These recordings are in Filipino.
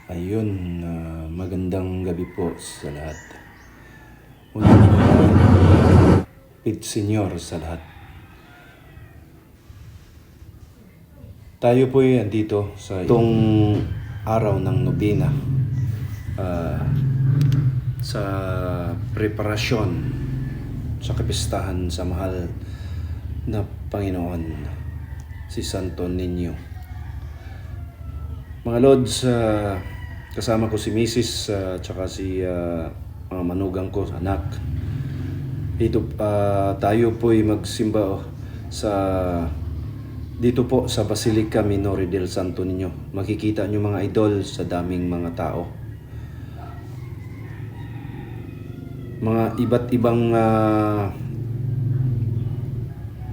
Ayun, magandang gabi po sa lahat. Una Pit Senior sa lahat. Tayo po ay andito sa itong araw ng nobena sa preparasyon sa kapistahan sa mahal na Panginoon, si Santo Niño. Mga Lods, kasama ko si Mrs. Tsaka si mga manugang ko, anak. Dito tayo po'y magsimba dito po sa Basilica Minore del Santo Niño. Makikita nyo mga idol sa daming mga tao. Mga iba't ibang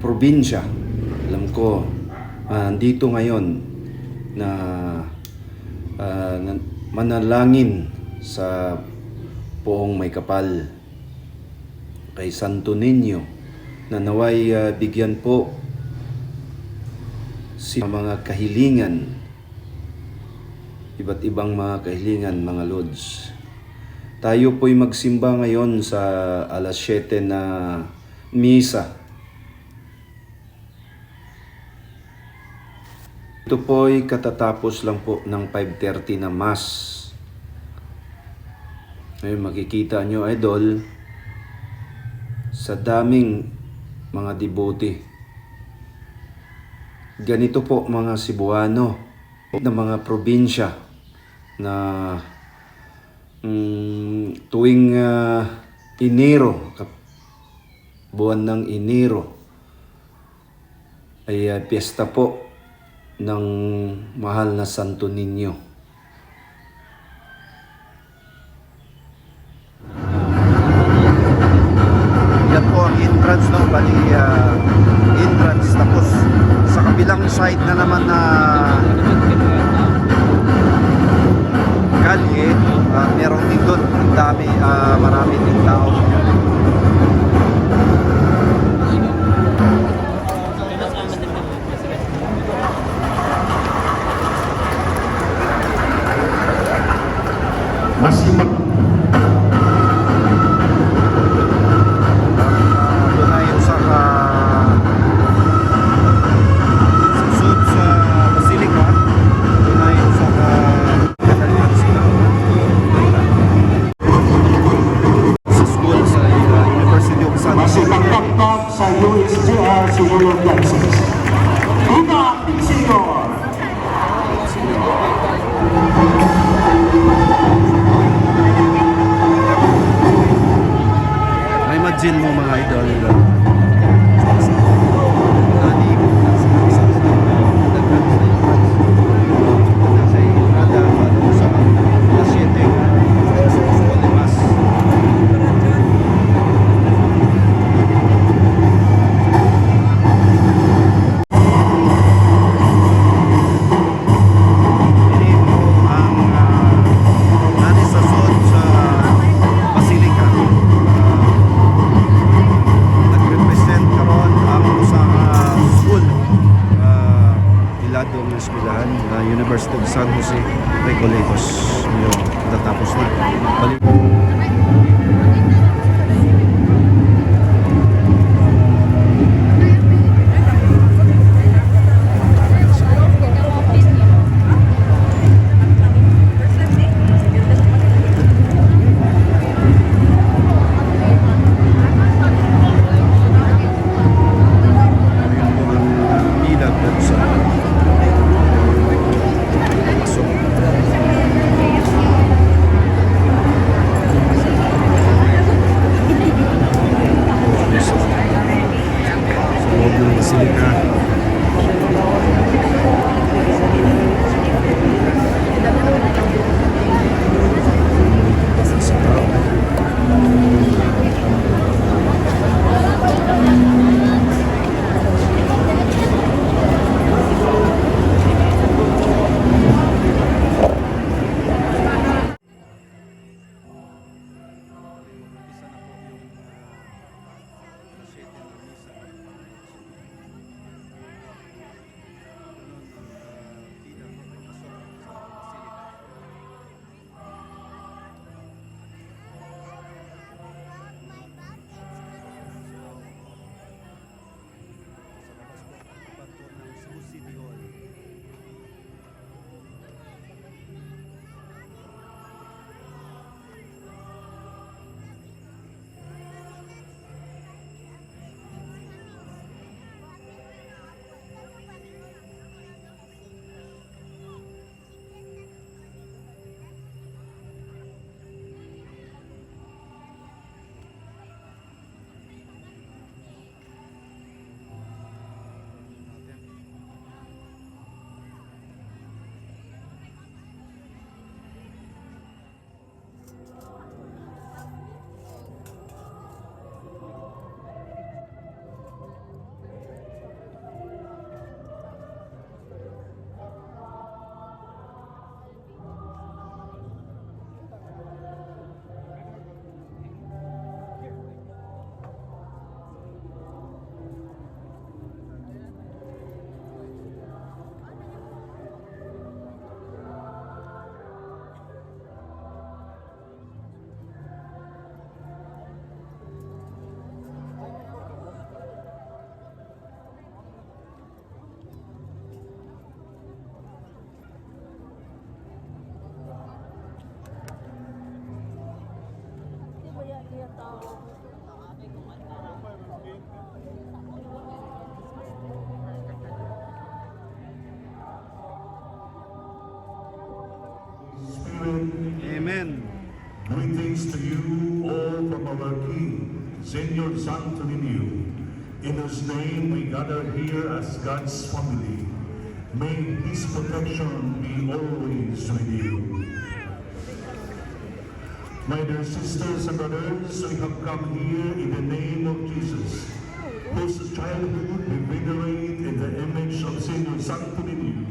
probinsya. Alam ko, dito ngayon na manalangin sa Poong May Kapal kay Santo Niño na naway bigyan po si mga kahilingan, iba't ibang mga kahilingan, mga Lods. Tayo po'y magsimba ngayon sa alas 7 na misa. Ito po'y katatapos lang po ng 5:30 na Mass. Ngayon makikita nyo, idol, sa daming mga devote. Ganito po mga Cebuano na mga probinsya na tuwing Enero, buwan ng Enero, ay piyesta po ng mahal na Santo Niño. Yan po ang entrance ng entrance. Tapos sa kabilang side na naman na kalye, meron din doon ang dami, marami din tao. Sa USGR Civilian License. Una, Senior. May imagine mo mga idol, University of San Jose, Recoletos. Yung tatapos na. Spirit. Amen. Greetings to you all from our King, Senor Santo Niño, in whose name we gather here as God's family. May His protection be always with you. My dear sisters and brothers, we have come here in the name of Jesus, whose childhood we venerate in the image of Senor Santo Niño,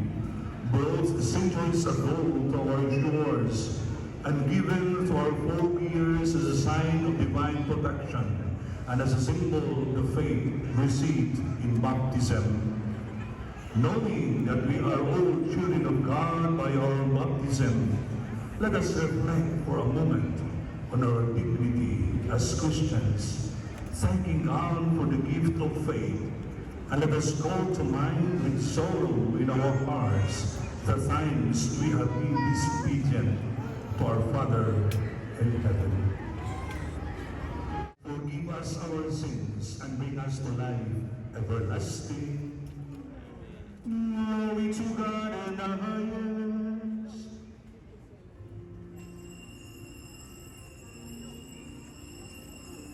brought centuries ago to our shores, and given to our forebears as a sign of divine protection and as a symbol of the faith received in baptism. Knowing that we are all children of God by our baptism, let us reflect for a moment on our dignity as Christians, thanking God for the gift of faith, and let us call to mind with sorrow in our hearts the times we have been disobedient to our Father in heaven. Forgive us our sins and bring us to life everlasting. Glory to God in the highest.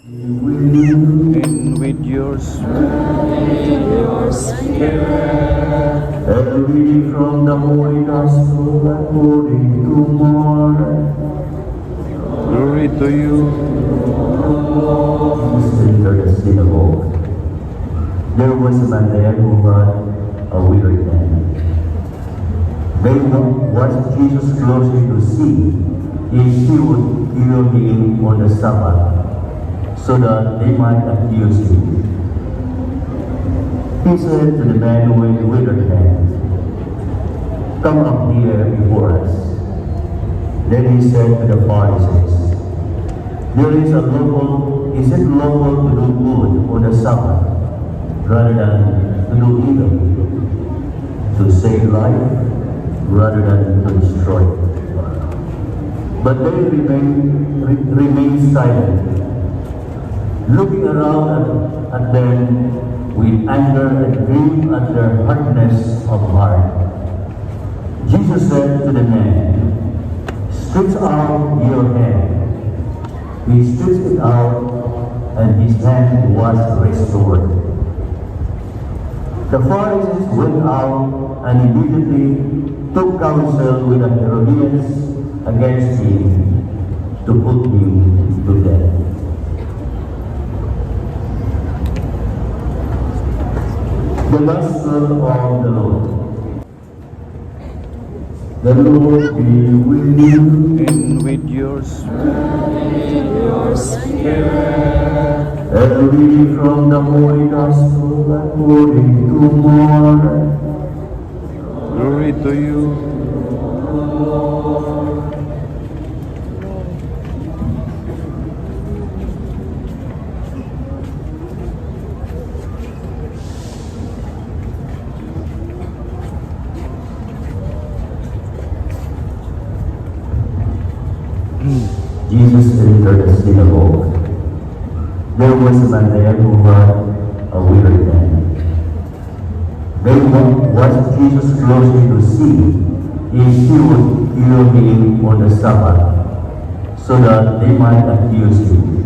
And with yours. A reading from the Holy Gospel according to Mark. Glory to you. Entered the synagogue. There was a man there who had a withered hand. They watched Jesus closely to see if he would heal him on the Sabbath, so that they might accuse him. He said to the man with the withered hand, "Come up here before us." Then he said to the Pharisees, Is it lawful to do good on the Sabbath rather than to do evil? To save life rather than to destroy it? But they remained silent, looking around at them with anger and grief at their hardness of heart. Jesus said to the man, "Stretch out your hand." He stretched it out, and his hand was restored. The Pharisees went out and immediately took counsel with the Herodians against him to put him to death. The Gospel of the Lord. The Lord be with you. And with yours. A reading from the Holy Gospel according to Mark. Glory to you. Jesus entered the synagogue. There was a man there who had a withered hand. They watched Jesus closely to see if he would heal him on the Sabbath, so that they might accuse him.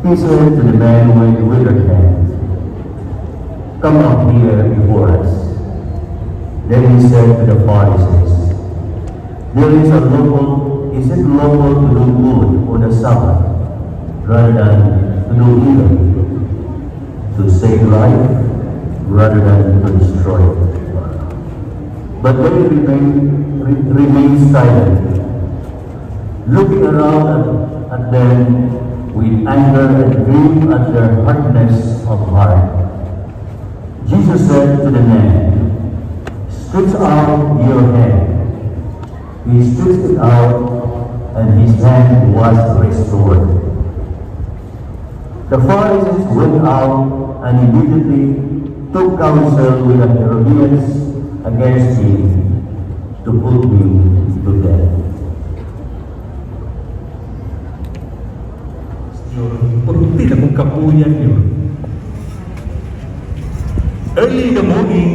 He said to the man with the withered hand, "Come up here before us." Then he said to the Pharisees, Is it lawful to do good on the Sabbath rather than to do evil? To save life rather than to destroy it? But they remained silent, looking around at them with anger and grief at their hardness of heart. Jesus said to the man, "Stretch out your hand." He stretched it out, and his hand was restored. The Pharisees went out and immediately took counsel with the Herodians against him to put him to death. Purti na kung kapuyan yun. Early in the morning,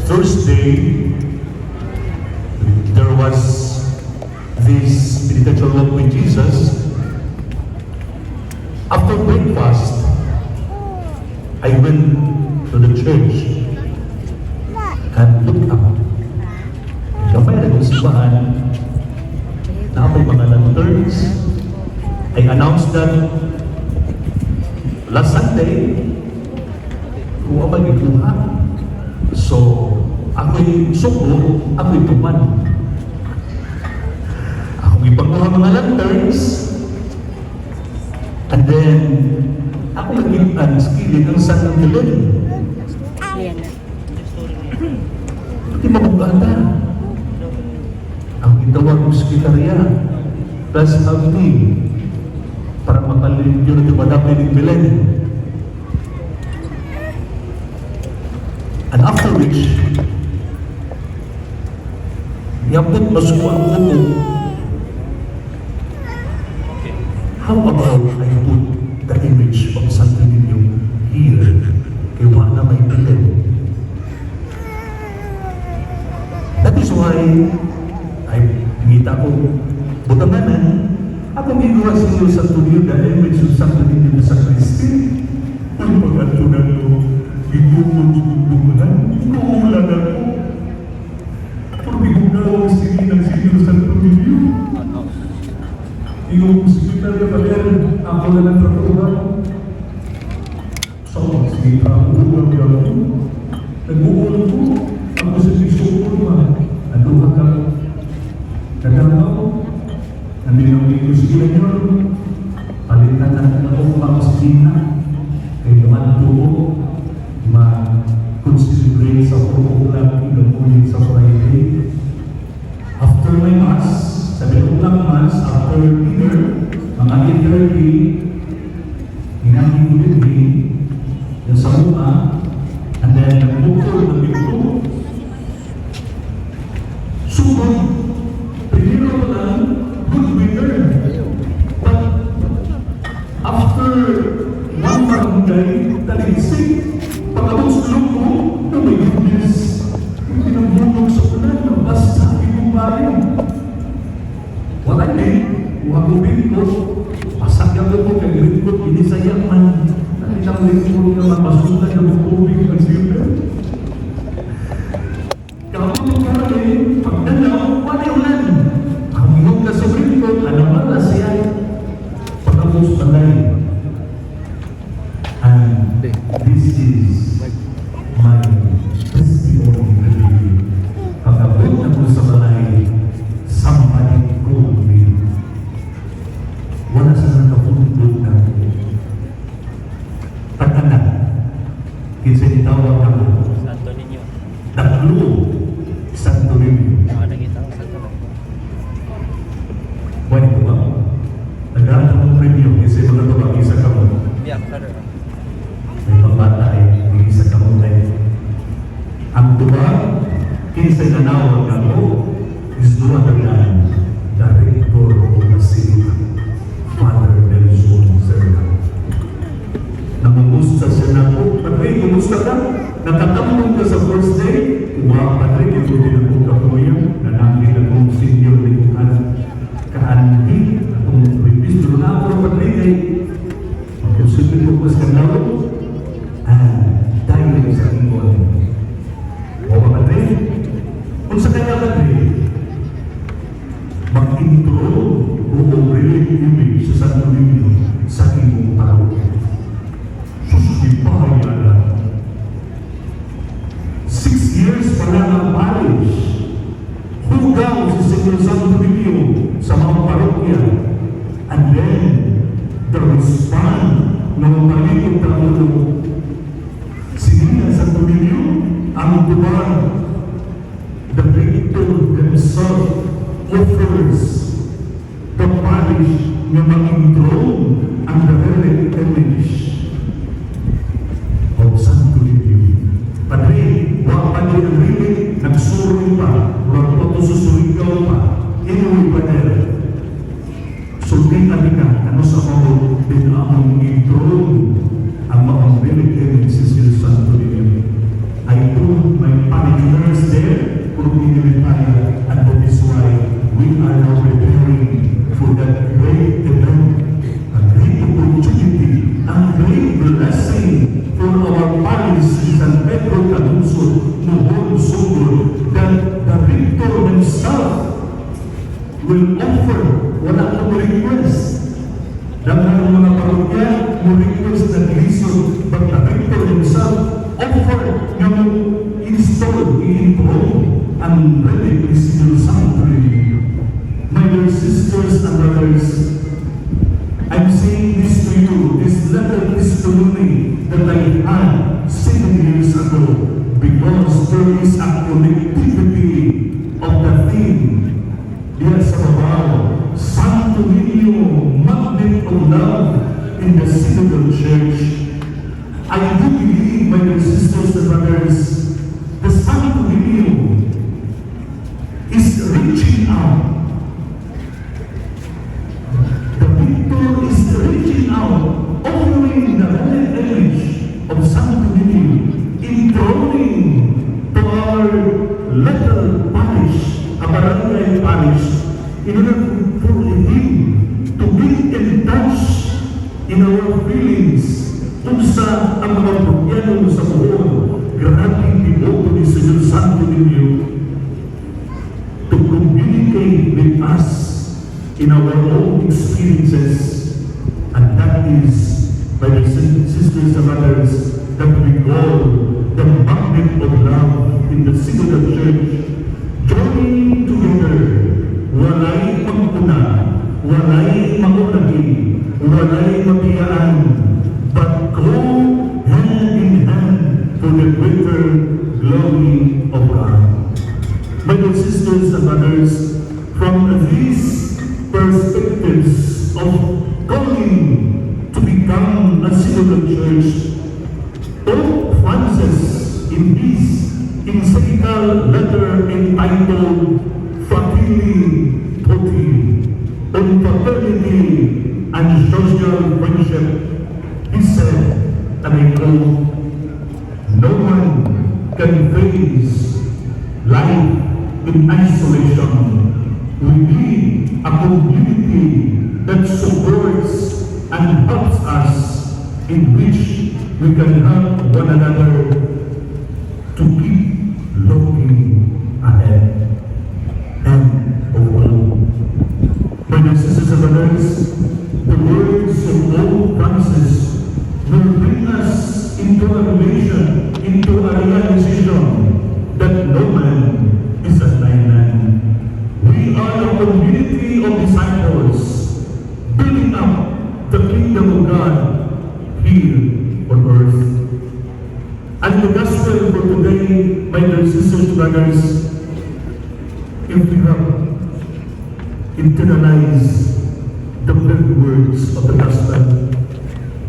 Thursday, there was this penitential walk with Jesus, after breakfast, I went to the church and looked up. Kapag nag-usipahan, na ako'y mga lanterns, I announced that last Sunday, kung ako magigluha. So, ako'y suko, ako'y tuman. Ako'y ipanguha mga lanterns, and then, ako naging skilling ng San Angelo. Hindi mabugata. Ang itawag ng sekretarya, plus kami, para makalim yun at madami ng Belen. And after which, niyabot masuko ang upo. How about I put the image of Santo Niño here, kay wala may Belen? That is why, ay ngita ko, butanganan, ako ginawa sa inyo sa Santo Niño, the image of Santo Niño sa Kristi. Ang pag-atunan ko, gitutong sumundunan, ikuulan ako. Pag-igunaw ang sige ng Senyor Santo Niño. Yung sekretarya Valer, ako na lang patuhan. So, sige, ako niya ako. Nag-uul ko, ako sa Bishokurma. Ano ka? Nagamaw. Nandinawin ko sila nyo. Palitan natin ako pang-sina. Kaya naman po, ma-considerate sa pag-ulang inuulit sa Friday. After my Mass, sa bilang Mass, after dinner, mga 8:30, hinangin ko yung sa mukha, and then nagmukul na bito. Subang, piniro ko lang, good winner. But after one barangay, talisik, pagkabot sa loko, oh my goodness, yung pinagbunog sa ulan, basta ibang bayan. Wala din, wagubin ko, pasagyan ko kay Greenwood, inisayak man, nakitang Greenwood na mapasunan na bukubing ang silver. Kapag karami, pagdalaw, wala ulan. Ang iyong kasubrin ko, alam siya, pagkabos palay. And this is my testimony. Pagkabot na ko sa balay, somebody called me. Wala sa nakapunod na pag-anak. Kinsay tawag ako. Santo Niño. Tatlo. Santo Niño. Nakita ko Santo Niño. Pwede ko ba? Nagdaan akong preview kasi mga tawag isa ka mo. Yeah, father. May pambata ay isa ka mo tayo. Ang tuba, kinsay nanawag ako, is duwa ng Director of the City, Father Nelson Serna. Namumusta siya na po, Padre, kumusta ka? Nakatambong ka sa first day? Wow, Padre, ito din ako kapuya, nanangin akong senior lingkuhan. Kaandi, akong revistro na ako, Padre, kay magkusutin ko pa sa kanlaw, dahil sa ingon. O, Padre, kung sa kanya, Padre, mag-intro o really image sa Santo Niño sa imong parokya. Susulipahay na 6 years pa lang ang marriage. Hugaw si Senyor Santo Niño sa mga parokya. And then, the response ng malikot na ulo. Sinina Santo Niño ang tubar. The victor himself offers the parish na mag-inthrone ang the image of Santo Niño. Padre, wak Padre ang rimit, nagsuri pa, wak po susurikaw pa, inuwi Padre. Sulting alika, ano sa mga pinamang inthrone ang mga rimit si Santo Niño. I put my parishioners there, put me in the and that is why we are now preparing will offer, wala akong request. Daghang mga parokya mo request na lisod, but the rector himself offer nga mo install, i-enroll ang relic ni Sinul Sanctuary. My dear sisters and brothers, I'm saying this to you, this little testimony that I had 7 years ago, because there is a connectivity of the theme. Diyan sa babaw, Santo Niño, magnet of love in the Synodal Church. I do believe, my dear sisters and brothers, the Santo Niño is reaching out. The Victor is reaching out, offering the holy image of Santo Niño, enthroning to our little parish, a barangay parish, in order for him to get in touch in our feelings kung sa ang mga Bukyano sa buong grabing devoto ni Senyor Santo Niño to communicate with us in our own experiences, and that is, by the sisters and brothers, that we call the magnet of love in the Synodal Church, joining together, walay pagpuna, walay maulagi, walay mabiyaan, but go hand in hand for the greater glory of God. My dear sisters and brothers, from these perspectives of calling to become a synodal church, Pope Francis, in his encyclical letter entitled Fratelli Tutti, on fraternity and social friendship, he said, and I quote, "No one can face life in isolation. We need a community that supports and helps us, in which we can help one another to keep looking ahead." And of all, my dear sisters and brothers, the words of Pope Francis will bring us into a relation, into a realization that no man is an island. We are a community of disciples building up the kingdom of God here on earth. And the gospel for today, my dear sisters and brothers, if we have internalized the very words of the gospel,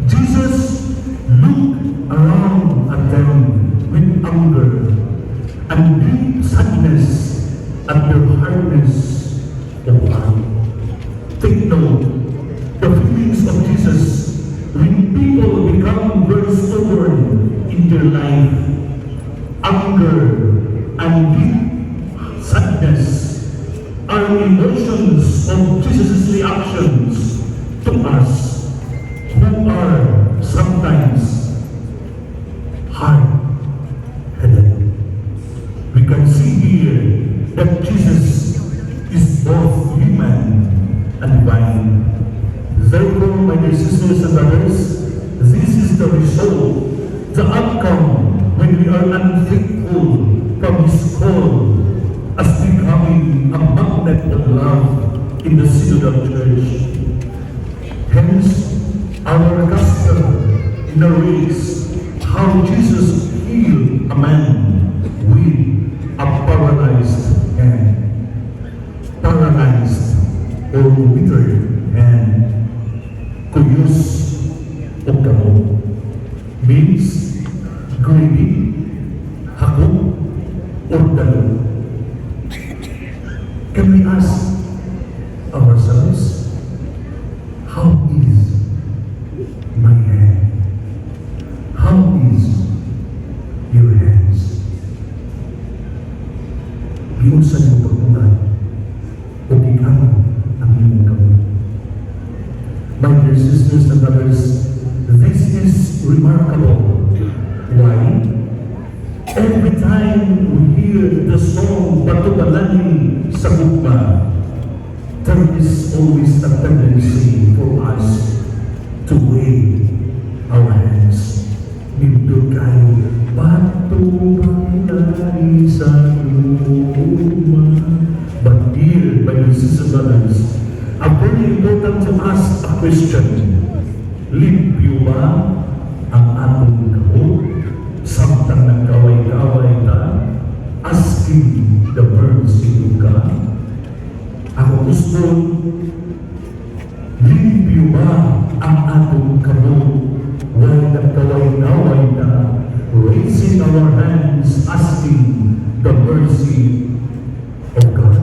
Jesus looked around at them with anger and deep sadness at their hardness of heart. Take note, the feelings of Jesus when people become very stubborn in their life, anger and deep sadness are emotions of Jesus' reactions to us who are sometimes hard-headed. We can see here that Jesus is both human and divine. Therefore, my dear sisters and brothers, this is the result, the outcome when we are unfaithful from His call as becoming a magnet of love in the Synodal Church. Hence, our gospel narrates how Jesus healed a man with a paralyzed hand. Paralyzed or withered hand. Kuyos o gamo means greedy, hakot, or dalo. Can we ask ourselves, how is my hand? How is your hands? Giunsa niyo pagkunan o gigamit ang inyong kamay. My dear sisters and brothers, this is remarkable. Why? Every time we hear the song Patubalangin sa Gugma, there is always a tendency for us to wave our hands. Nindot kayo, patubay sa luma. But dear brothers and brothers, a very important to ask a question. Limpyo ba ang atong kamot? Samtang nagkaway-kaway ta, asking the mercy of God. Ako gusto, limpyo ba ang atong kamot? While nagkaway-kaway ta, raising our hands, asking the mercy of God.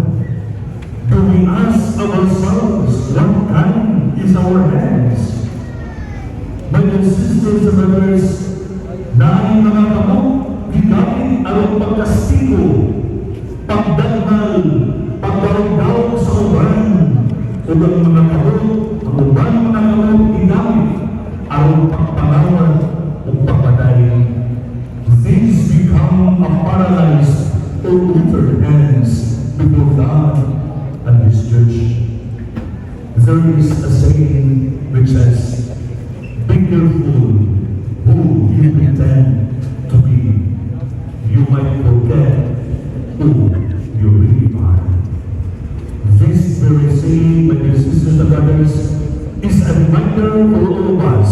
Do we ask ourselves what time is our hands? My dear sisters and brothers, na ang mga kamot, gigamit ang pagkastigo, pagdagmal, pagdarong sa uban, o ang mga kamot, ang uban mga kamot, gigamit ang pagpangawat o pagpaday. These become a paralyzed or withered hands before God and His church. There is a saying which says, be careful who you pretend to be. You might forget who you really are. This very saying, my dear sisters and brothers, is a reminder for all of us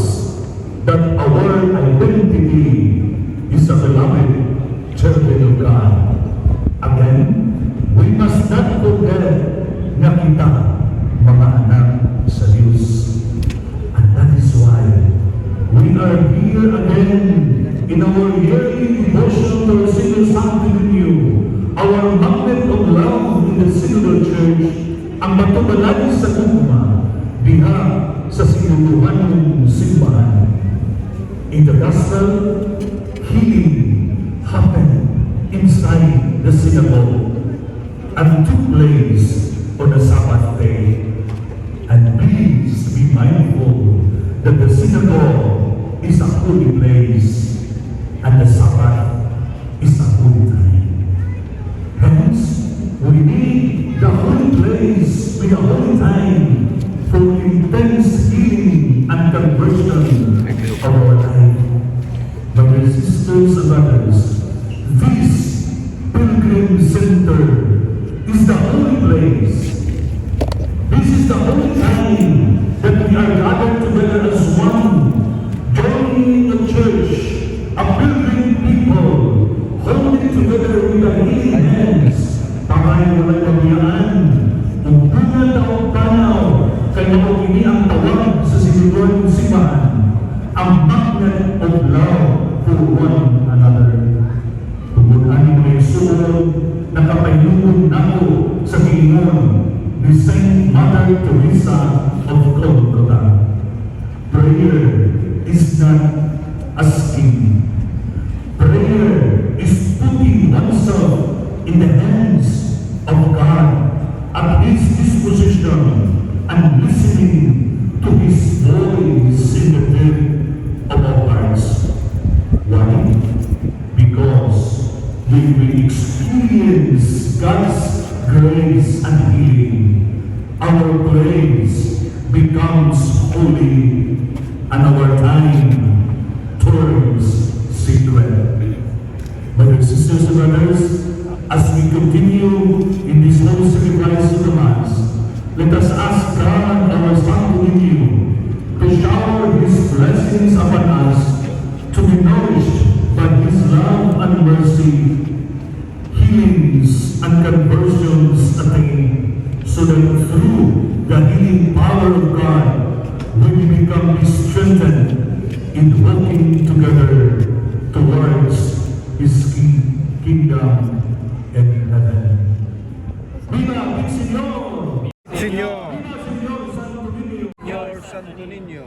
that our identity is a beloved children of God. Again, we must not forget na kita mga anak sa Diyos. And that is why we are here again in our yearly devotion to our Single Sanctity, our magnet of love in the Singular Church, ang matubalagi sa tugma diha sa sinuluhan ng simbahan. In the Gospel, healing happened inside the synagogue and took place on the Sabbath day. And please be mindful that the synagogue is a holy place and the Sabbath is a holy time. Hence, we need the holy place with a holy time for intense healing and conversion of our life. Brothers, sisters, and brothers, this pilgrim center is the holy place. This is the holy time that we are gathered together as one, joining the church, a pilgrim people, holding together with the healing hands, pangay walang kabiyaan, upungan na ang panaw, kaya kung ini ang tawag sa sinuluhan ng simbahan, ang magnet of love for one another. Tumunanin mo yung suon, nakapayunod na ako sa Gingon ni Saint Mother Teresa of Calcutta. Prayer is not asking. Prayer is putting oneself in the hands of God at His disposition and listening to His voice in the depth of our hearts. Why? Because when we experience God's grace and healing, our praise becomes holy and our time turns sacred. Brothers, sisters, and brothers, as we continue in this holy sacrifice of the Mass, let us ask God, our Sanctity, to shower His blessings upon us, to be nourished by His love and mercy, healings and conversions attained, so that through the healing power of God, we will become strengthened in working together towards His kingdom in heaven. Viva el Señor! Señor, Viva el Señor Santo Niño! Señor Santo Niño.